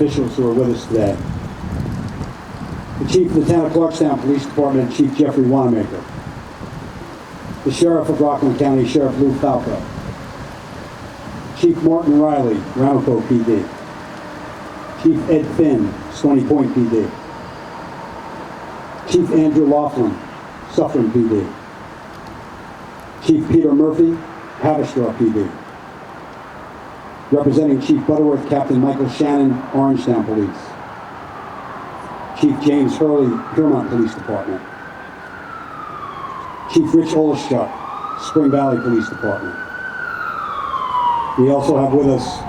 officials who are with us today. The Chief of the Town of Clarkstown Police Department, Chief Jeffrey Wanamaker. The Sheriff of Rockland County, Sheriff Lou Falco. Chief Martin Riley, Ramapo PD. Chief Ed Finn, Stony Point PD. Chief Andrew Laughlin, Suffern PD. Chief Peter Murphy, Haverstraw PD. Representing Chief Butterworth, Captain Michael Shannon, Orangetown Police. Chief James Hurley, Piermont Police Department. Chief Rich Oleschuk, Spring Valley Police Department. We also have with us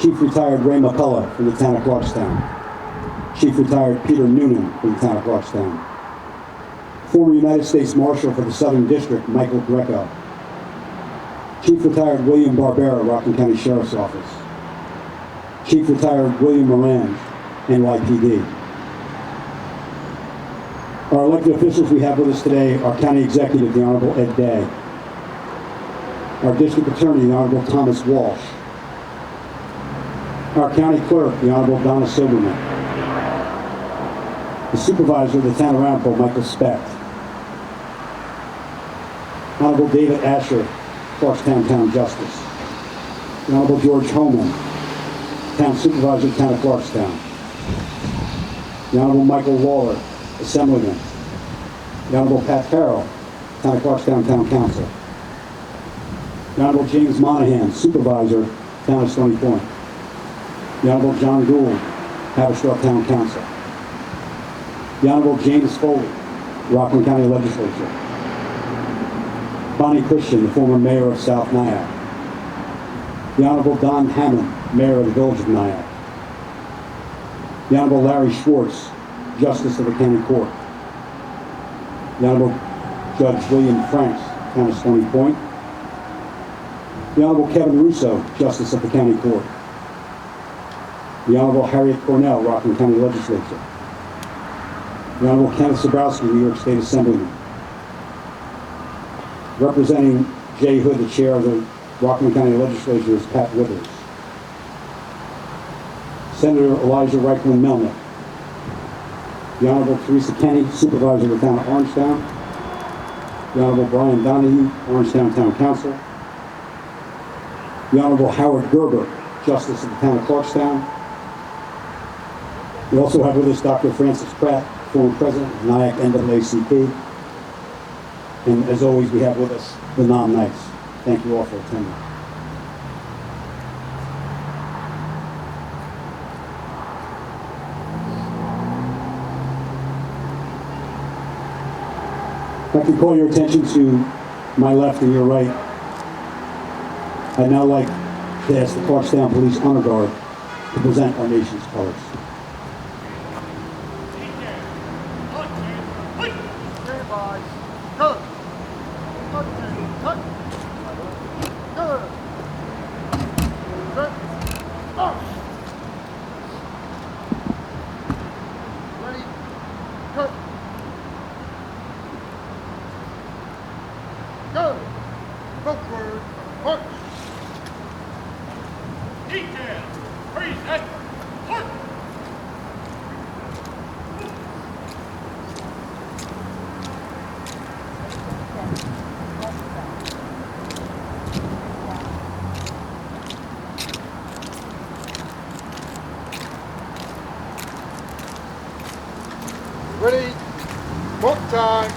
Chief Retired Ray McCullough from the Town of Clarkstown. Chief Retired Peter Noonan from the Town of Clarkstown. Former United States Marshal for the Southern District, Michael Greco. Chief Retired William Barbera, Rockland County Sheriff's Office. Chief Retired William Moran, NYPD. Our elected officials we have with us today, our County Executive, the Honorable Ed Day. Our District Attorney, the Honorable Thomas Walsh. Our County Clerk, the Honorable Donna Silverman. The Supervisor of the Town of Ramapo, Michael Specht. Honorable David Asher, Clarkstown Town Justice. The Honorable George Homan, Town Supervisor, Town of Clarkstown. The Honorable Michael Lawler, Assemblyman. The Honorable Pat Farrell, Town of Clarkstown Town Council. The Honorable James Monahan, Supervisor, Town of Stony Point. The Honorable John Gould, Haverstraw Town Council. The Honorable James Foley, Rockland County Legislature. Bonnie Christian, the former Mayor of South Nyack. The Honorable Don Hammond, Mayor of the Village of Nyack. The Honorable Larry Schwartz, Justice of the County Court. The Honorable Judge William Franks, Town of Stony Point. The Honorable Kevin Russo, Justice of the County Court. The Honorable Harriet Cornell, Rockland County Legislature. The Honorable Kenneth Zabrowski, New York State Assemblyman. Representing Jay Hood, the Chair of the Rockland County Legislature, is Pat Withers. Senator Elijah Reichman Melnick. The Honorable Teresa Kenny, Supervisor of the Town of Orangetown. The Honorable Brian Donahue, Orangetown Town Council. The Honorable Howard Gerber, Justice of the Town of Clarkstown. We also have with us Dr. Francis Pratt, former President of Nyack NAACP. And as always, we have with us the Nom-Knights. Thank you all for attending. If I can call your attention to my left and your right, I'd now like to ask the Clarkstown Police Honor Guard to present our nation's colors. Ready? Book time.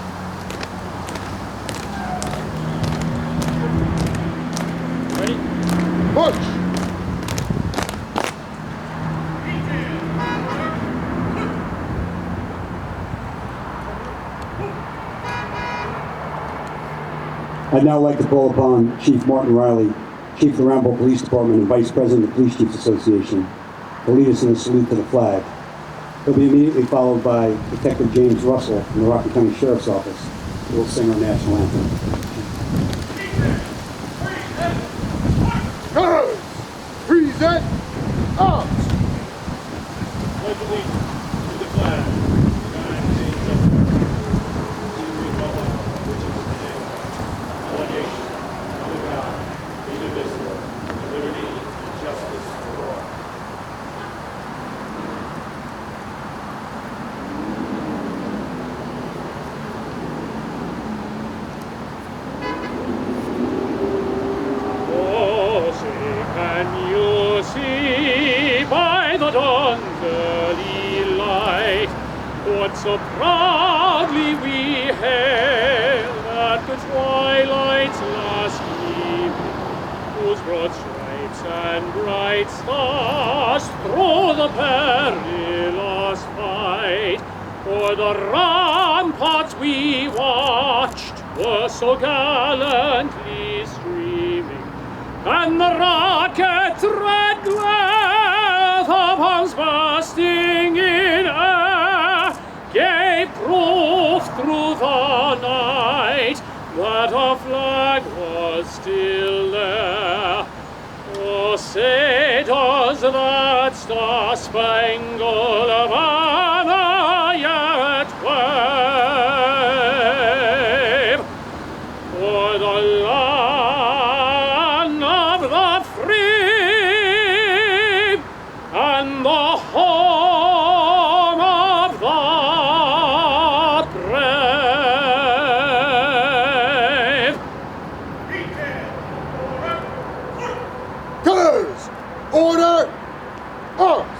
Ready? Push. I'd now like to call upon Chief Martin Riley, Chief of the Ramapo Police Department and Vice President of the Police Chiefs Association, to lead us in a salute to the flag. He'll be immediately followed by Detective James Russell from the Rockland County Sheriff's Office, who will sing our national anthem. Colors, present, arms. Pledge allegiance to the flag of the United States of America, to the republic for which it stands, one nation, under God, indivisible, with liberty and justice for all. So proudly we hail at the twilight's last gleaming, whose broad stripes and bright stars through the perilous fight. For the ramparts we watched were so gallantly streaming, and the rocket's red glare of bombs bursting in air gave proof through the night that our flag was still there. Oh, say does that star-spangled banner yet wave for the land of the free and the home of the brave. Colors! Order! Arms!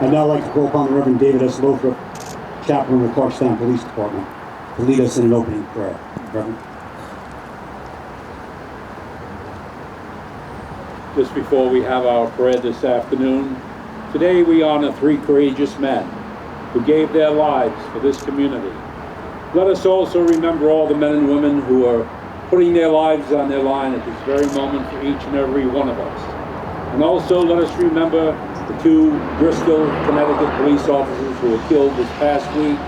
I'd now like to call upon the Reverend David S. Lothrop, chaplain of the Clarkstown Police Department, to lead us in an opening prayer. Reverend. Just before we have our prayer this afternoon, today we honor 3 courageous men who gave their lives for this community. Let us also remember all the men and women who are putting their lives on their line at this very moment for each and every one of us. And also let us remember the 2 Bristol, Connecticut police officers who were killed this past week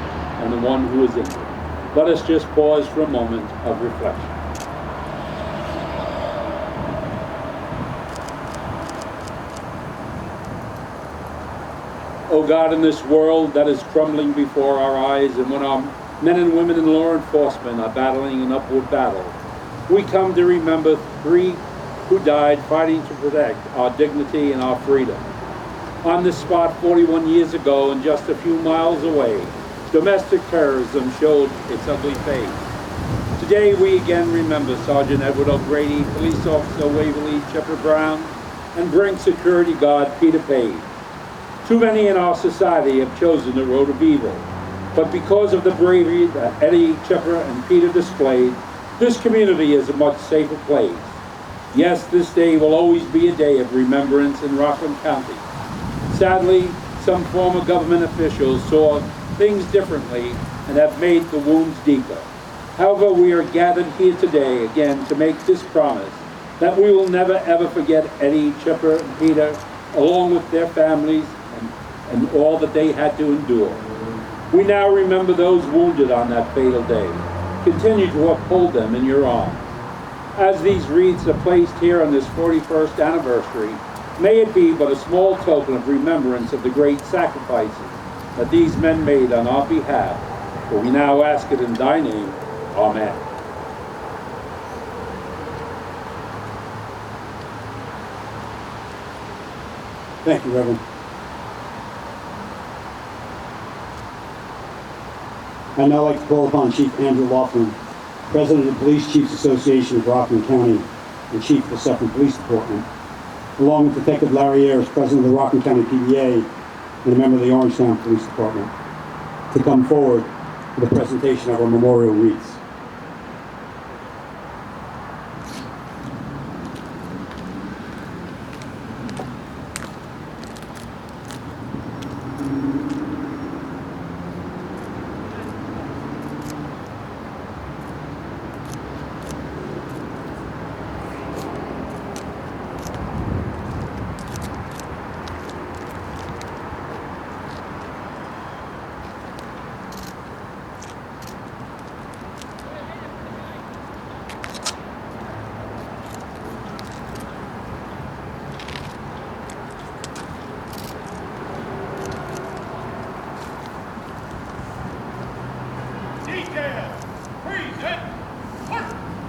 and the one who was injured. Let us just pause for a moment of reflection. Oh God, in this world that is crumbling before our eyes, and when our men and women in law enforcement are battling an upward battle, we come to remember 3 who died fighting to protect our dignity and our freedom. On this spot 41 years ago and just a few miles away, domestic terrorism showed its ugly face. Today we again remember Sergeant Edward O'Grady, Police Officer Waverly Brown, and Brink Security Guard Peter Paige. Too many in our society have chosen the road of evil, but because of the bravery that Eddie, Chipper, and Peter displayed, this community is a much safer place. Yes, this day will always be a day of remembrance in Rockland County. Sadly, some former government officials saw things differently and have made the wounds deeper. However, we are gathered here today again to make this promise that we will never ever forget Eddie, Chipper, and Peter, along with their families and all that they had to endure. We now remember those wounded on that fatal day. Continue to uphold them in your arms. As these wreaths are placed here on this 41st anniversary, may it be but a small token of remembrance of the great sacrifices that these men made on our behalf. For we now ask it in thy name. Amen. Thank you, Reverend. I'd now like to call upon Chief Andrew Laughlin, President of the Police Chiefs Association of Rockland County and Chief of the 2nd Police Department, along with Detective Larry Ayers, President of the Rockland County PDA and a member of the Orangetown Police Department, to come forward for the presentation of our memorial wreaths.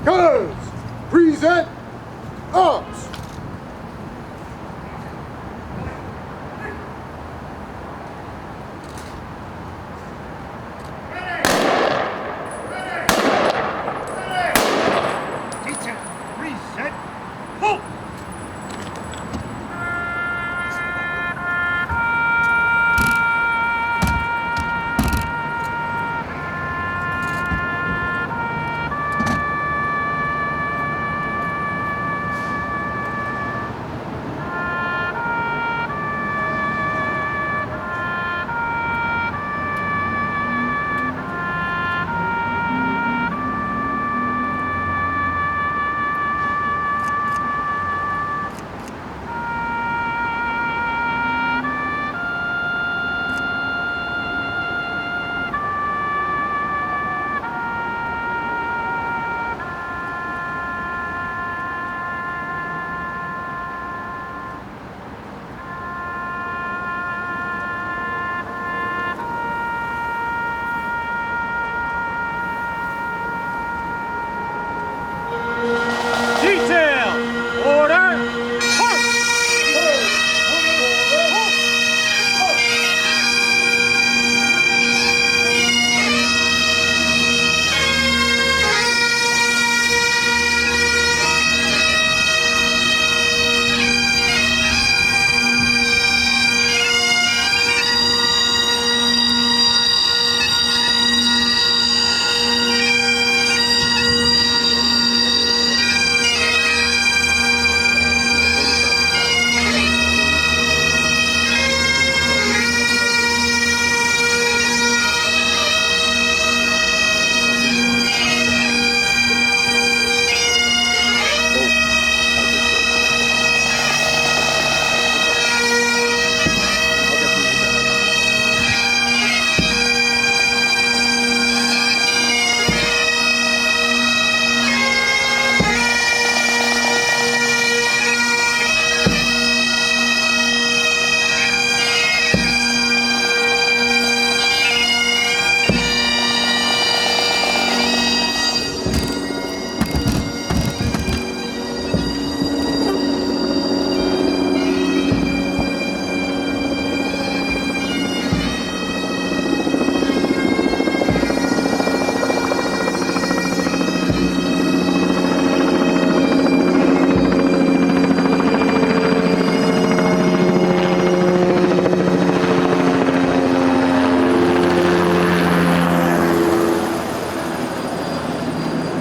Colors! Present! Arms!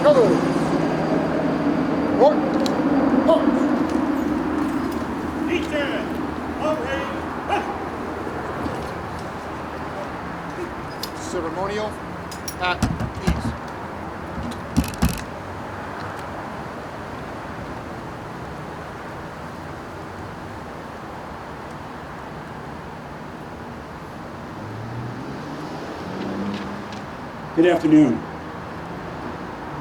Colors. Order. Arms. Teacher, already. Ceremonial at ease. Good afternoon.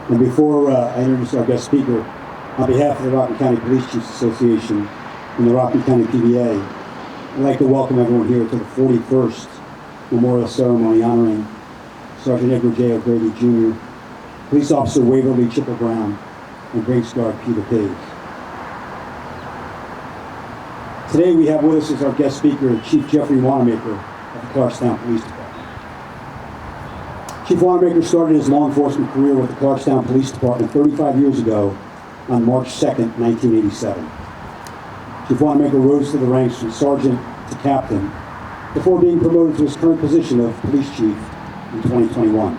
And before I introduce our guest speaker, on behalf of the Rockland County Police Chiefs Association and the Rockland County PBA, I'd like to welcome everyone here to the 41st Memorial Ceremony honoring Sergeant Edward J. O'Grady Jr., Police Officer Waverly Brown, and Brinks Guard Peter Paige. Today we have with us as our guest speaker Chief Jeffrey Wanamaker of the Clarkstown Police Department. Chief Wanamaker started his law enforcement career with the Clarkstown Police Department 35 years ago on March 2nd, 1987. Chief Wanamaker rose to the ranks from sergeant to captain before being promoted to his current position of police chief in 2021.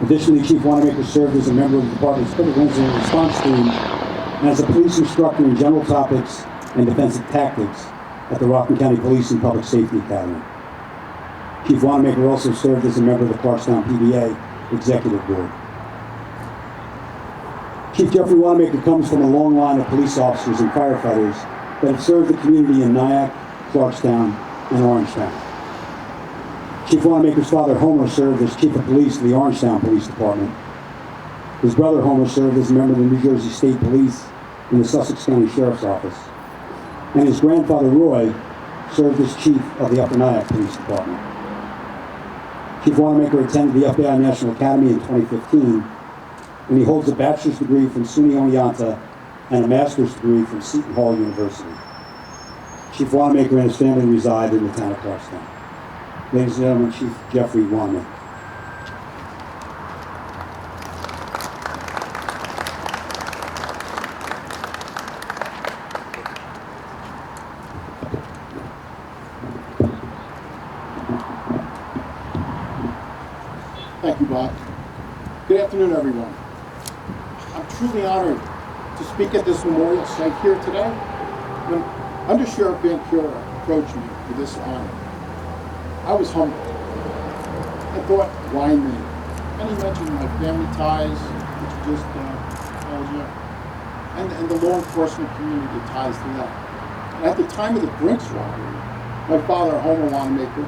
Additionally, Chief Wanamaker served as a member of the department's critical incident response team and as a police instructor in general topics and defensive tactics at the Rockland County Police and Public Safety Academy. Chief Wanamaker also served as a member of the Clarkstown PBA Executive Board. Chief Jeffrey Wanamaker comes from a long line of police officers and firefighters that have served the community in Nyack, Clarkstown, and Orangetown. Chief Wanamaker's father, Homer, served as Chief of Police of the Orangetown Police Department. His brother, Homer, served as a member of the New Jersey State Police in the Sussex County Sheriff's Office. And his grandfather, Roy, served as Chief of the Upper Nyack Police Department. Chief Wanamaker attended the FBI National Academy in 2015, and he holds a bachelor's degree from SUNY Oneonta and a master's degree from Seton Hall University. Chief Wanamaker and his family reside in the town of Clarkstown. Ladies and gentlemen, Chief Jeffrey Wanamaker. Thank you, Bob. Good afternoon, everyone. I'm truly honored to speak at this memorial site here today. When Under Sheriff Van Cura approached me for this honor, I was humbled. I thought, why me? And he mentioned my family ties, which you just told you, and the law enforcement community ties to that. And at the time of the Brinks robbery, my father, Homer Wanamaker,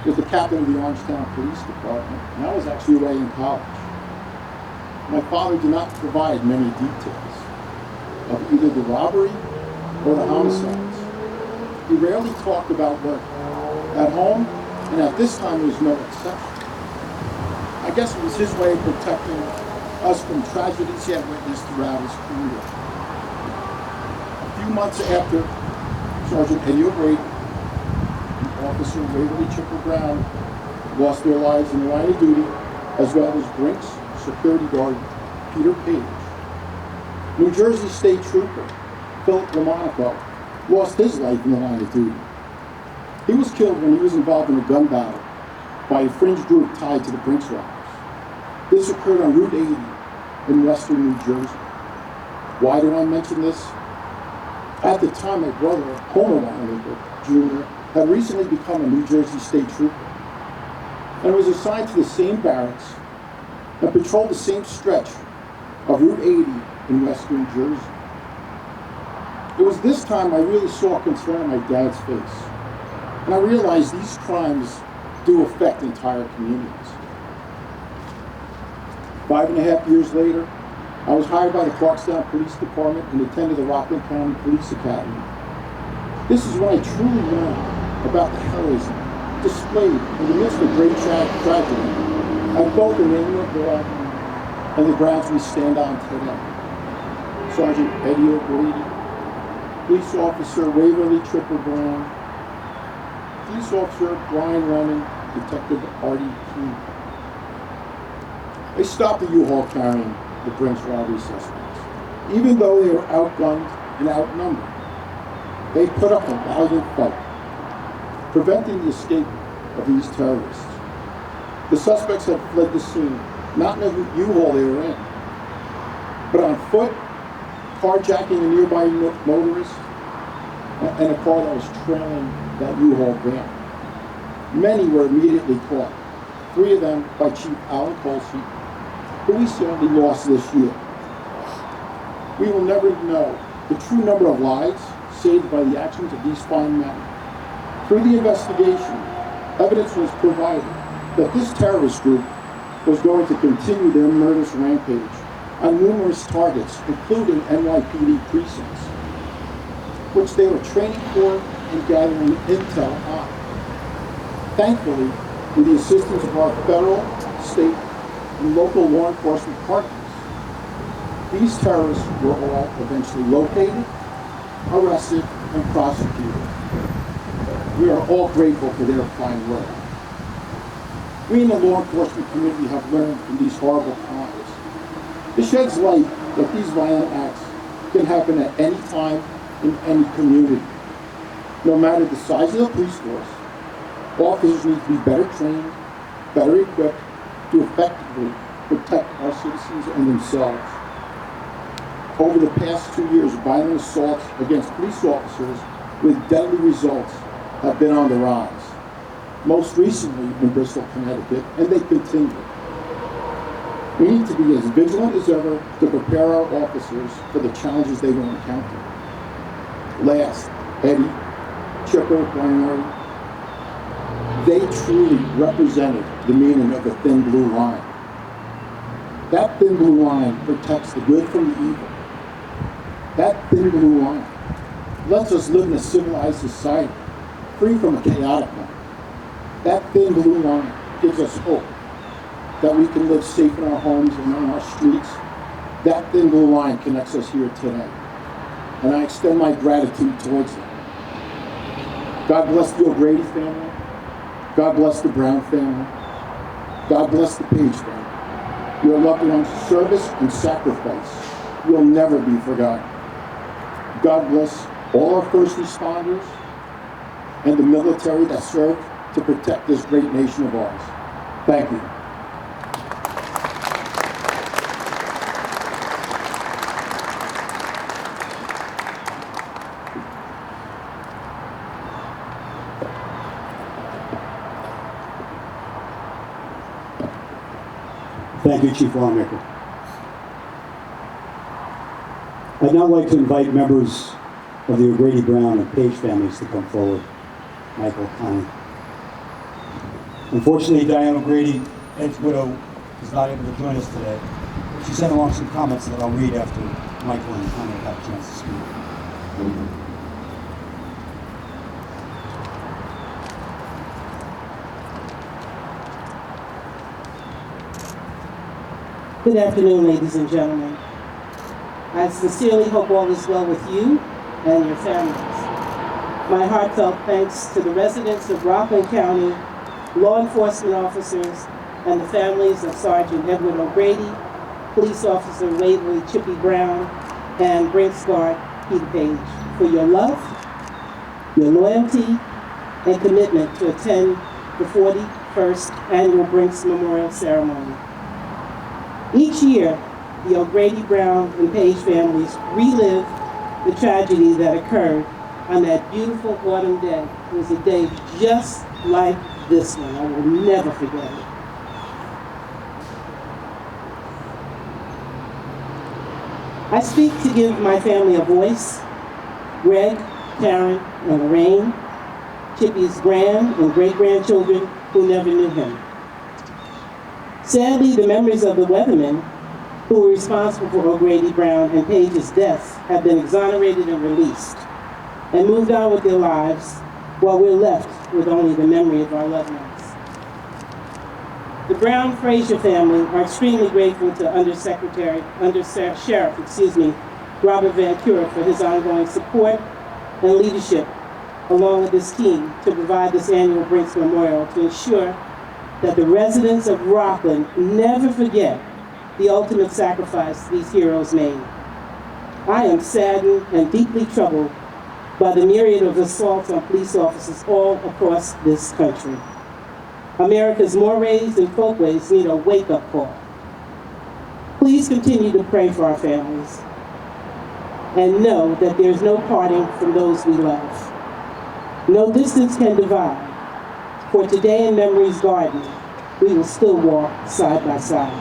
was the captain of the Orangetown Police Department, and I was actually away in college. My father did not provide many details of either the robbery or the homicides. He rarely talked about work. At home, and at this time, was no exception. I guess it was his way of protecting us from tragedies he had witnessed throughout his career. A few months after Sergeant Eddie O'Grady and Officer Waverly Brown lost their lives in the line of duty, as well as Brinks security guard Peter Paige, New Jersey State Trooper Philip Lamonaco lost his life in the line of duty. He was killed when he was involved in a gun battle by a fringe group tied to the Brinks robbers. This occurred on Route 80 in western New Jersey. Why do I mention this? At the time, my brother, Homer Wanamaker Jr., had recently become a New Jersey State Trooper and was assigned to the same barracks and patrolled the same stretch of Route 80 in western Jersey. It was this time I really saw concern on my dad's face, and I realized these crimes do affect entire communities. 5.5 years later, I was hired by the Clarkstown Police Department and attended the Rockland County Police Academy. This is when I truly learned about the heroism displayed in the midst of great tragedy at both the name of God and the grounds we stand on today. Sergeant Eddie O'Grady, Police Officer Waverly Brown, Police Officer Brian Lemon, Detective Artie King. They stopped the U-Haul carrying the Brinks robbery suspects. Even though they were outgunned and outnumbered, they put up a valiant fight, preventing the escape of these terrorists. The suspects had fled the scene not in the U-Haul they were in, but on foot, carjacking a nearby motorist, and a car that was trailing that U-Haul van. Many were immediately caught, 3 of them by Chief Alan Colson, who we sadly lost this year. We will never know the true number of lives saved by the actions of these fine men. Through the investigation, evidence was provided that this terrorist group was going to continue their murderous rampage on numerous targets, including NYPD precincts, which they were training for and gathering intel on. Thankfully, with the assistance of our federal, state, and local law enforcement partners, these terrorists were all eventually located, arrested, and prosecuted. We are all grateful for their fine work. We in the law enforcement community have learned from these horrible crimes. It sheds light that these violent acts can happen at any time in any community. No matter the size of the police force, officers need to be better trained, better equipped to effectively protect our citizens and themselves. Over the past 2 years, violent assaults against police officers with deadly results have been on the rise. Most recently in Bristol, Connecticut, and they continue. We need to be as vigilant as ever to prepare our officers for the challenges they will encounter. Last, Eddie, Chipper, Brinks, they truly represented the meaning of the thin blue line. That thin blue line protects the good from the evil. That thin blue line lets us live in a civilized society, free from a chaotic one. That thin blue line gives us hope that we can live safe in our homes and on our streets. That thin blue line connects us here today. And I extend my gratitude towards them. God bless the O'Grady family. God bless the Brown family. God bless the Paige family. Your loved ones' service and sacrifice will never be forgotten. God bless all our first responders and the military that served to protect this great nation of ours. Thank you. Thank you, Chief Lawmaker. I'd now like to invite members of the O'Grady, Brown, and Paige families to come forward. Michael, Connie. Unfortunately, Diane O'Grady, Ed's widow, is not able to join us today. She sent along some comments that I'll read after Michael and Connie have a chance to speak. Good afternoon, ladies and gentlemen. I sincerely hope all is well with you and your families. My heartfelt thanks to the residents of Rockland County, law enforcement officers, and the families of Sergeant Edward O'Grady, Police Officer Waverly Chippy Brown, and Brinks Guard Peter Paige for your love, your loyalty, and commitment to attend the 41st Annual Brinks Memorial Ceremony. Each year, the O'Grady, Brown, and Paige families relive the tragedy that occurred on that beautiful autumn day. It was a day just like this one. I will never forget it. I speak to give my family a voice. Greg, Karen, and Lorraine, Chippy's grand and great-grandchildren who never knew him. Sadly, the memories of the Weathermen who were responsible for O'Grady, Brown, and Paige's deaths have been exonerated and released and moved on with their lives while we're left with only the memory of our loved ones. The Brown Frazier family are extremely grateful to Sheriff Robert Van Cura for his ongoing support and leadership along with his team to provide this annual Brinks Memorial to ensure that the residents of Rockland never forget the ultimate sacrifice these heroes made. I am saddened and deeply troubled by the myriad of assaults on police officers all across this country. America's mores and folkways need a wake-up call. Please continue to pray for our families and know that there's no parting from those we love. No distance can divide, for today in memory's garden, we will still walk side by side.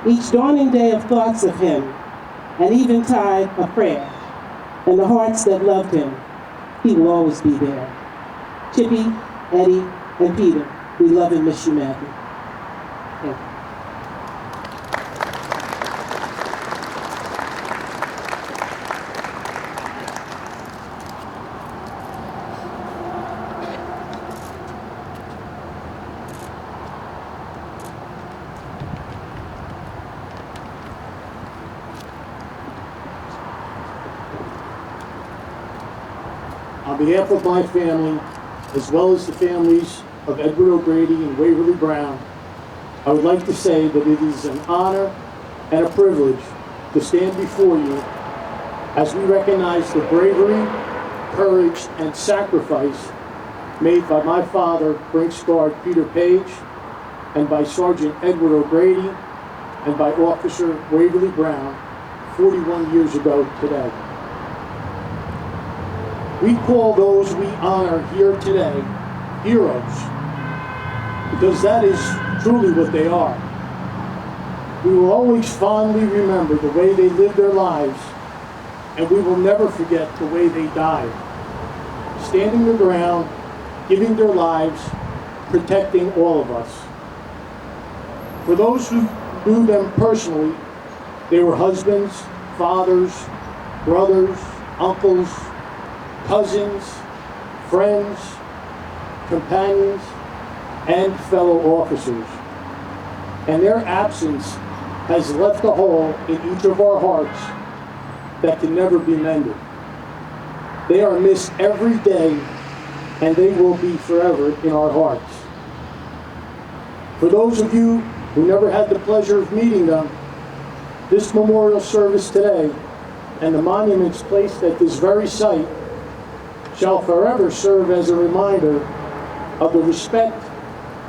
Each dawning day of thoughts of him, and eventide of prayer, and the hearts that loved him, he will always be there. Chippy, Eddie, and Peter, we love and miss you, Matthew. Thank you. On behalf of my family, as well as the families of Edward O'Grady and Waverly Brown, I would like to say that it is an honor and a privilege to stand before you as we recognize the bravery, courage, and sacrifice made by my father, Brinks Guard Peter Paige, and by Sergeant Edward O'Grady, and by Officer Waverly Brown 41 years ago today. We call those we honor here today heroes, because that is truly what they are. We will always fondly remember the way they lived their lives, and we will never forget the way they died, standing their ground, giving their lives, protecting all of us. For those who knew them personally, they were husbands, fathers, brothers, uncles, cousins, friends, companions, and fellow officers. And their absence has left a hole in each of our hearts that can never be mended. They are missed every day, and they will be forever in our hearts. For those of you who never had the pleasure of meeting them, this memorial service today and the monuments placed at this very site shall forever serve as a reminder of the respect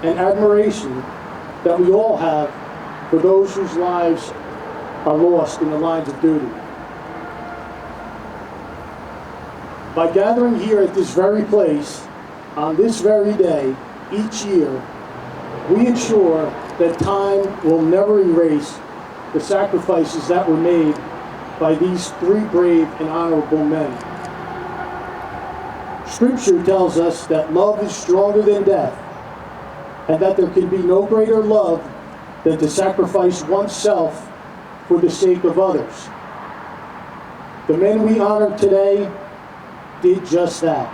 and admiration that we all have for those whose lives are lost in the lines of duty. By gathering here at this very place, on this very day, each year, we ensure that time will never erase the sacrifices that were made by these three brave and honorable men. Scripture tells us that love is stronger than death, and that there can be no greater love than to sacrifice oneself for the sake of others. The men we honor today did just that.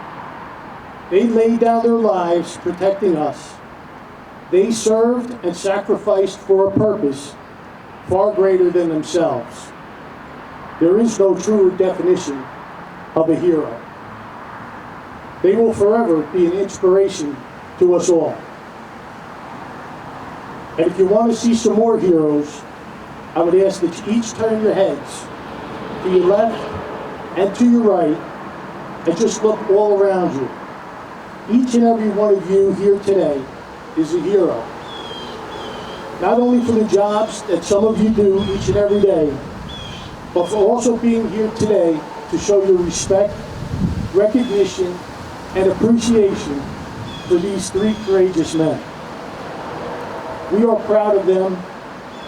They laid down their lives protecting us. They served and sacrificed for a purpose far greater than themselves. There is no truer definition of a hero. They will forever be an inspiration to us all. And if you want to see some more heroes, I would ask that you each turn your heads to your left and to your right and just look all around you. Each and every one of you here today is a hero. Not only for the jobs that some of you do each and every day, but for also being here today to show your respect, recognition, and appreciation for these three courageous men. We are proud of them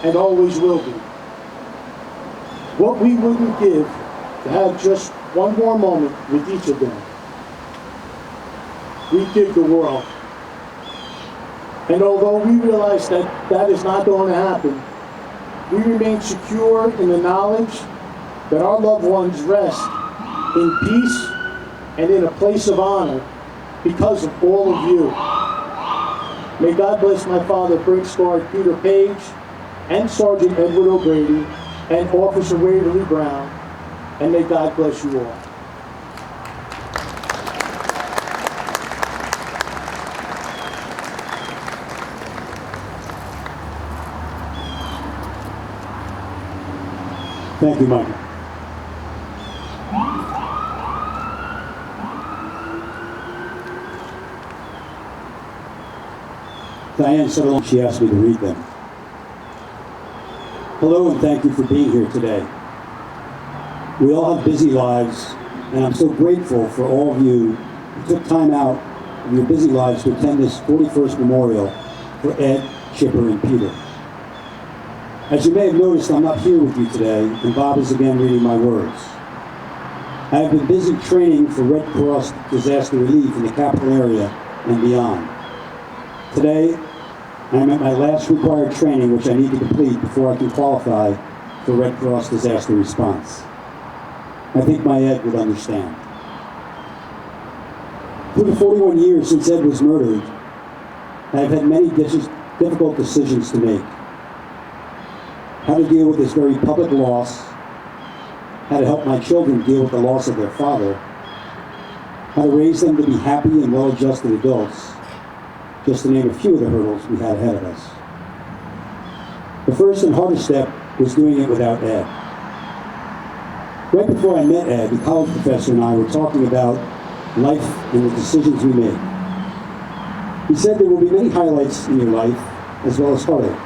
and always will be. What we wouldn't give to have just one more moment with each of them. We give the world. And although we realize that that is not going to happen, we remain secure in the knowledge that our loved ones rest in peace and in a place of honor because of all of you. May God bless my father, Brinks Guard Peter Paige, and Sergeant Edward O'Grady, and Officer Waverly Brown, and may God bless you all. Thank you, Michael. Diane said she asked me to read them. Hello and thank you for being here today. We all have busy lives, and I'm so grateful for all of you who took time out of your busy lives to attend this 41st memorial for Ed, Chipper, and Peter. As you may have noticed, I'm not here with you today, and Bob is again reading my words. I have been busy training for Red Cross disaster relief in the capital area and beyond. Today, I am at my last required training, which I need to complete before I can qualify for Red Cross disaster response. I think my Ed would understand. Through the 41 years since Ed was murdered, I have had many difficult decisions to make. How to deal with this very public loss, how to help my children deal with the loss of their father, how to raise them to be happy and well-adjusted adults, just to name a few of the hurdles we had ahead of us. The first and hardest step was doing it without Ed. Right before I met Ed, the college professor and I were talking about life and the decisions we make. He said there will be many highlights in your life, as well as heartache.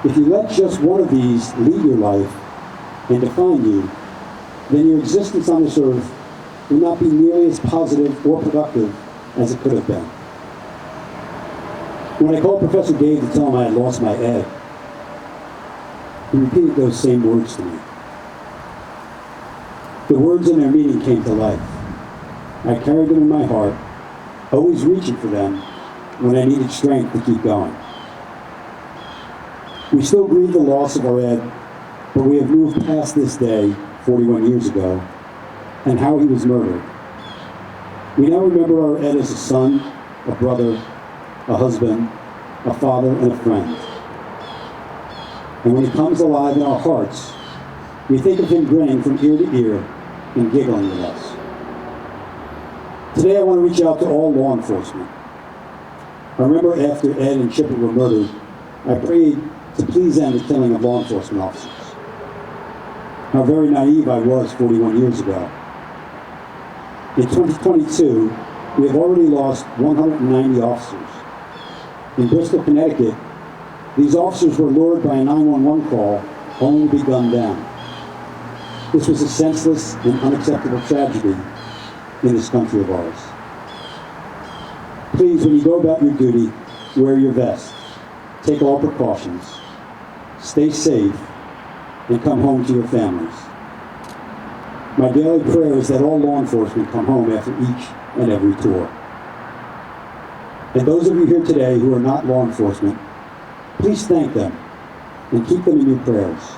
If you let just one of these lead your life and define you, then your existence on this earth will not be nearly as positive or productive as it could have been. When I called Professor Dave to tell him I had lost my Ed, he repeated those same words to me. The words and their meaning came to life. I carried them in my heart, always reaching for them when I needed strength to keep going. We still grieve the loss of our Ed, but we have moved past this day, 41 years ago, and how he was murdered. We now remember our Ed as a son, a brother, a husband, a father, and a friend. And when he comes alive in our hearts, we think of him grinning from ear to ear and giggling with us. Today I want to reach out to all law enforcement. I remember after Ed and Chipper were murdered, I prayed to please end the killing of law enforcement officers. How very naive I was 41 years ago. In 2022, we have already lost 190 officers. In Bristol, Connecticut, these officers were lured by a 911 call, only to be gunned down. This was a senseless and unacceptable tragedy in this country of ours. Please, when you go about your duty, wear your vest, take all precautions, stay safe, and come home to your families. My daily prayer is that all law enforcement come home after each and every tour. And those of you here today who are not law enforcement, please thank them and keep them in your prayers.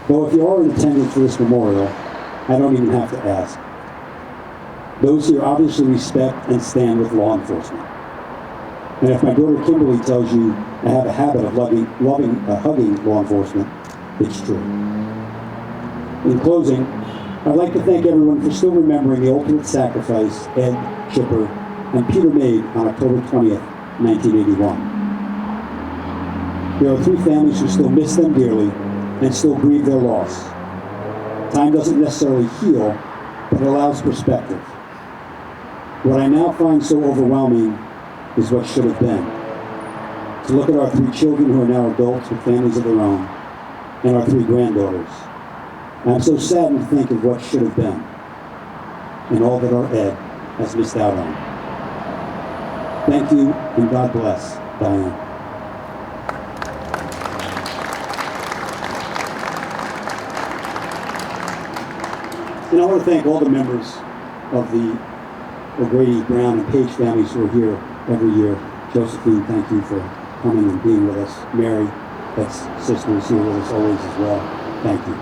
Though if you are in attendance for this memorial, I don't even have to ask. Those here obviously respect and stand with law enforcement. And if my daughter Kimberly tells you I have a habit of hugging law enforcement, it's true. In closing, I'd like to thank everyone for still remembering the ultimate sacrifice Ed, Chipper, and Peter made on October 20th, 1981. There are three families who still miss them dearly and still grieve their loss. Time doesn't necessarily heal, but it allows perspective. What I now find so overwhelming is what should have been. To look at our three children who are now adults with families of their own, and our three granddaughters. I'm so saddened to think of what should have been, and all that our Ed has missed out on. Thank you, and God bless, Diane. And I want to thank all the members of the O'Grady, Brown, and Page families who are here every year. Josephine, thank you for coming and being with us. Mary, Ed's sister, is here with us always as well. Thank you.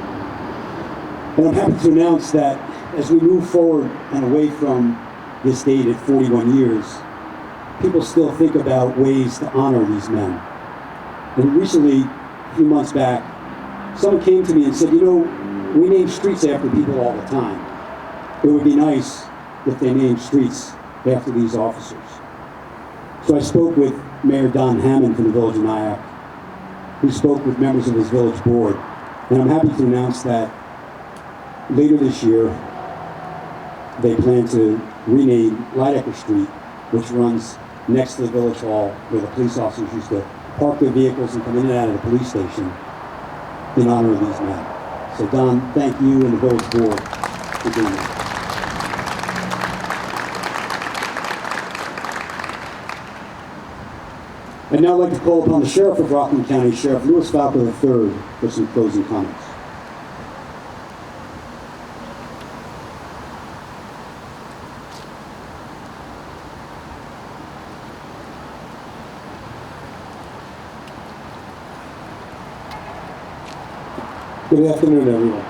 And I'm happy to announce that as we move forward and away from this date at 41 years, people still think about ways to honor these men. And recently, a few months back, someone came to me and said, you know, we name streets after people all the time. It would be nice if they named streets after these officers. So I spoke with Mayor Don Hammond from the Village of Nyack, who spoke with members of his village board. And I'm happy to announce that later this year, they plan to rename Lydecker Street, which runs next to the village hall where the police officers used to park their vehicles and come in and out of the police station in honor of these men. So Don, thank you and the village board for doing that. I'd now like to call upon the Sheriff of Rockland County, Sheriff Louis Falco III, for some closing comments. Good afternoon, everyone.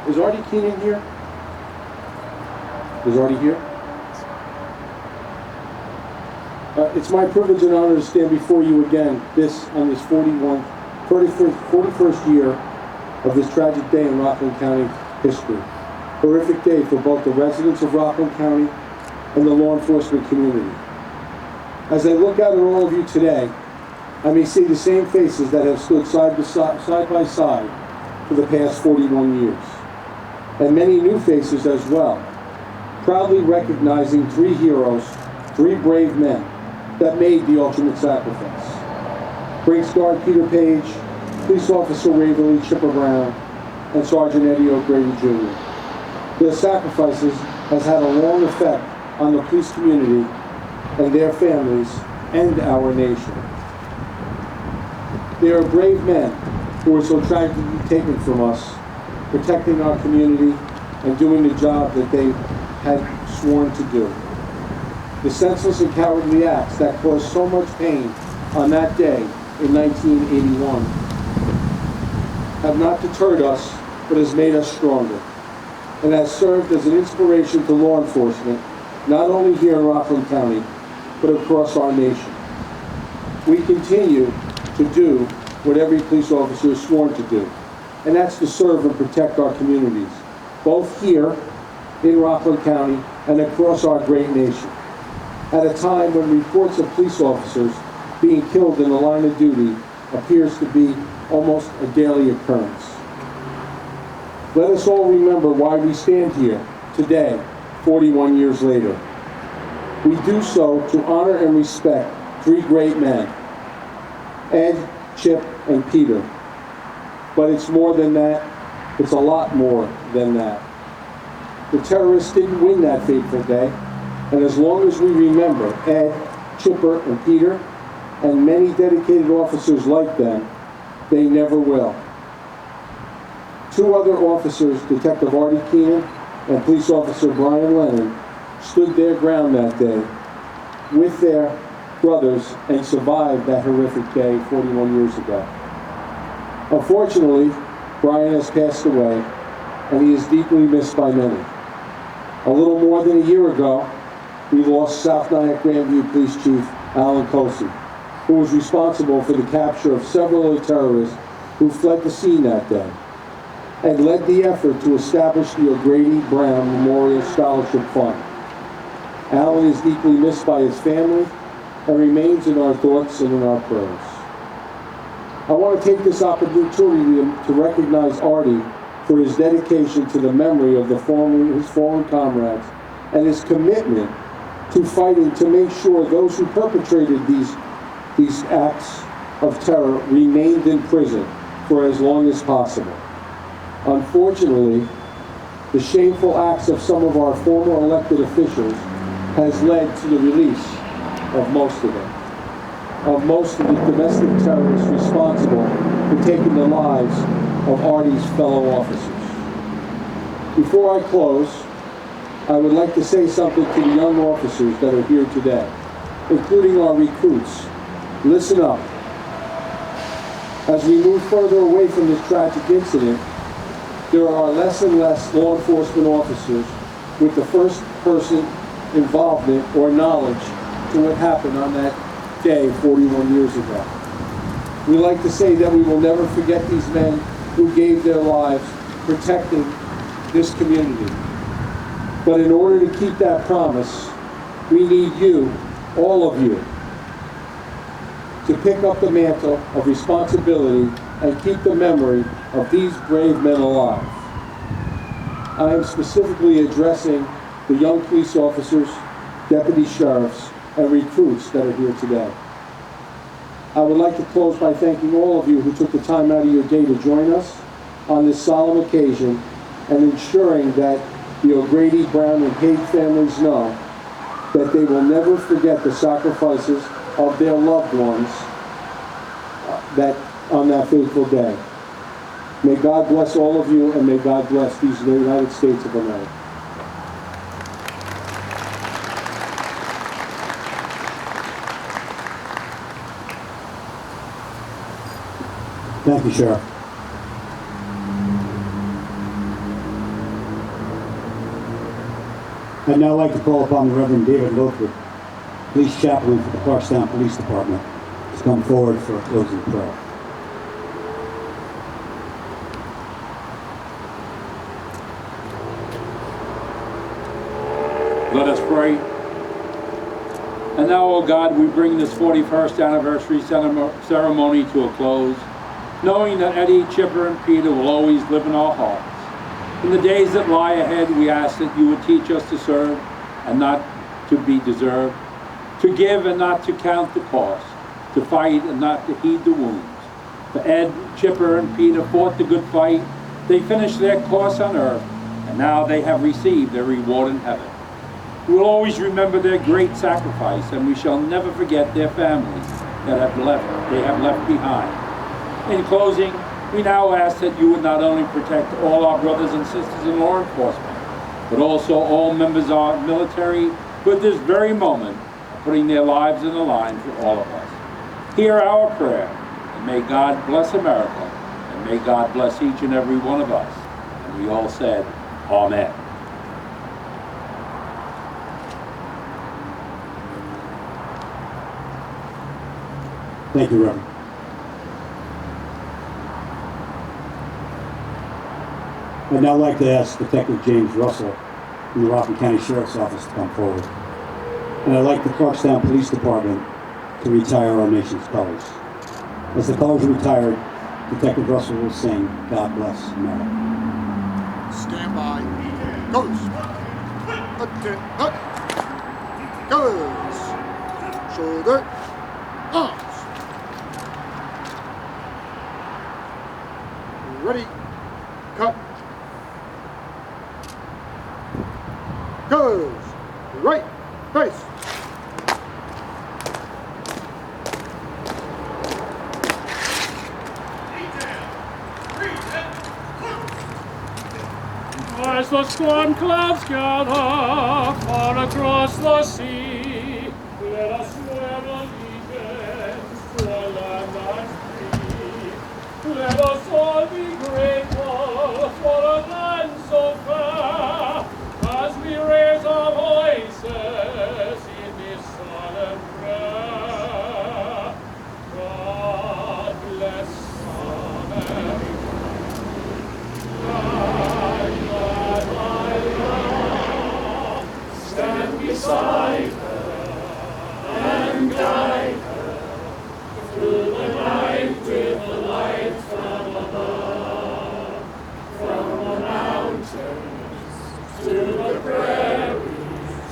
Is Artie Keenan here? Is Artie here? It's my privilege and honor to stand before you again on this 41st year of this tragic day in Rockland County history. Horrific day for both the residents of Rockland County and the law enforcement community. As I look out at all of you today, I may see the same faces that have stood side by side for the past 41 years, and many new faces as well, proudly recognizing three heroes, three brave men that made the ultimate sacrifice. Brinks Guard Peter Paige, Police Officer Waverly Brown, and Sergeant Eddie O'Grady Jr. Their sacrifices has had a long effect on the police community and their families and our nation. They are brave men who were so tragically taken from us, protecting our community and doing the job that they had sworn to do. The senseless and cowardly acts that caused so much pain on that day in 1981 have not deterred us, but has made us stronger, and has served as an inspiration to law enforcement, not only here in Rockland County, but across our nation. We continue to do what every police officer is sworn to do, and that's to serve and protect our communities, both here in Rockland County and across our great nation. At a time when reports of police officers being killed in the line of duty appears to be almost a daily occurrence. Let us all remember why we stand here today, 41 years later. We do so to honor and respect three great men, Ed, Chip, and Peter. But it's more than that. It's a lot more than that. The terrorists didn't win that fateful day, and as long as we remember Ed, Chipper, and Peter, and many dedicated officers like them, they never will. Two other officers, Detective Artie Keenan and Police Officer Brian Lennon, stood their ground that day with their brothers and survived that horrific day 41 years ago. Unfortunately, Brian has passed away, and he is deeply missed by many. A little more than a year ago, we lost South Nyack Grandview Police Chief Alan Colsey, who was responsible for the capture of several of the terrorists who fled the scene that day, and led the effort to establish the O'Grady Brown Memorial Scholarship Fund. Alan is deeply missed by his family and remains in our thoughts and in our prayers. I want to take this opportunity to recognize Artie for his dedication to the memory of his fallen comrades and his commitment to fighting to make sure those who perpetrated these acts of terror remained in prison for as long as possible. Unfortunately, the shameful acts of some of our former elected officials has led to the release of most of them, of most of the domestic terrorists responsible for taking the lives of Artie's fellow officers. Before I close, I would like to say something to the young officers that are here today, including our recruits. Listen up. As we move further away from this tragic incident, there are less and less law enforcement officers with the first-person involvement or knowledge to what happened on that day 41 years ago. We like to say that we will never forget these men who gave their lives protecting this community. But in order to keep that promise, we need you, all of you, to pick up the mantle of responsibility and keep the memory of these brave men alive. I am specifically addressing the young police officers, deputy sheriffs, and recruits that are here today. I would like to close by thanking all of you who took the time out of your day to join us on this solemn occasion and ensuring that the O'Grady, Brown, and Paige families know that they will never forget the sacrifices of their loved ones on that fateful day. May God bless all of you, and may God bless these United States of America. Thank you, Sheriff. I'd now like to call upon the Reverend David Lothwood, Police Chaplain for the Clarkstown Police Department, to come forward for a closing prayer. Let us pray. And now, O God, we bring this 41st anniversary ceremony to a close, knowing that Eddie, Chipper, and Peter will always live in our hearts. In the days that lie ahead, we ask that you would teach us to serve and not to be deserved, to give and not to count the cost, to fight and not to heed the wounds. For Ed, Chipper, and Peter fought the good fight. They finished their course on earth, and now they have received their reward in heaven. We will always remember their great sacrifice, and we shall never forget their families that they have left behind. In closing, we now ask that you would not only protect all our brothers and sisters in law enforcement, but also all members of our military who at this very moment are putting their lives in the line for all of us. Hear our prayer, and may God bless America, and may God bless each and every one of us. And we all said, Amen. Thank you, Reverend. I'd now like to ask Detective James Russell from the Rockland County Sheriff's Office to come forward. And I'd like the Clarkstown Police Department to retire our nation's colors. As the colors are retired, Detective Russell will sing God Bless America. Stand by. Goes. Goes. Shoulder. Arms. Ready. Cut. Goes. Right. Face. As the storm clouds gather far across the sea, let us swear allegiance to a land that's free. Let us all be grateful for a land so fair, as we raise our voices in this solemn prayer. God bless America. Stand beside her and guide her through the night with the light from above. From the mountains to the prairies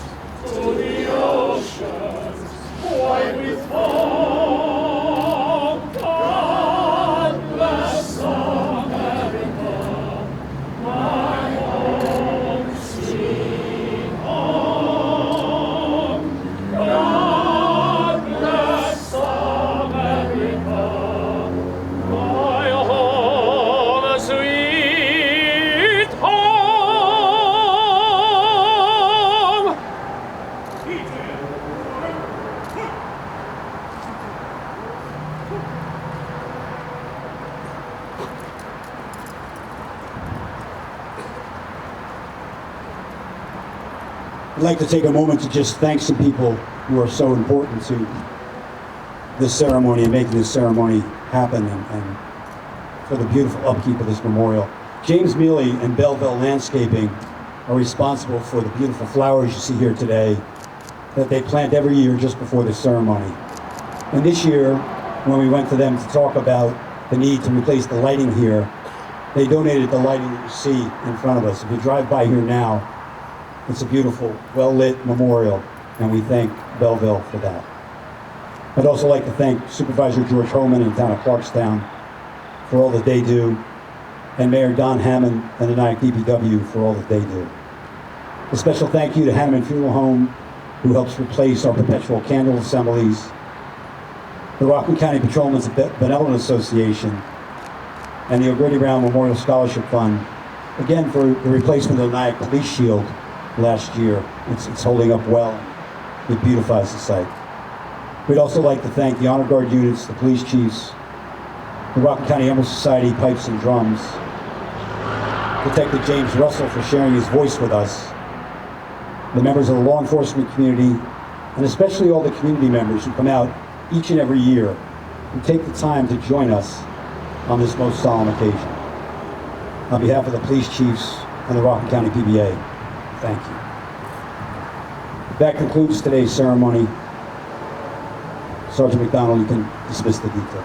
to the oceans white with foam. God bless America, my home sweet home. God bless America, my home sweet home. I'd like to take a moment to just thank some people who are so important to this ceremony and making this ceremony happen and for the beautiful upkeep of this memorial. James Mealy and Belleville Landscaping are responsible for the beautiful flowers you see here today that they plant every year just before the ceremony. And this year, when we went to them to talk about the need to replace the lighting here, they donated the lighting that you see in front of us. If you drive by here now, it's a beautiful, well-lit memorial, and we thank Belleville for that. I'd also like to thank Supervisor George Homan in the town of Clarkstown for all that they do, and Mayor Don Hammond and the Nyack DPW for all that they do. A special thank you to Hanneman Funeral Home, who helps replace our perpetual candle assemblies, the Rockland County Patrolmen's Benevolent Association, and the O'Grady Brown Memorial Scholarship Fund, again for the replacement of the Nyack Police Shield last year. It's holding up well. It beautifies the site. We'd also like to thank the Honor Guard units, the police chiefs, the Rockland County Emerald Society Pipes and Drums, Detective James Russell for sharing his voice with us, the members of the law enforcement community, and especially all the community members who come out each and every year and take the time to join us on this most solemn occasion. On behalf of the police chiefs and the Rockland County PBA, thank you. That concludes today's ceremony. Sergeant McDonald, you can dismiss the detail.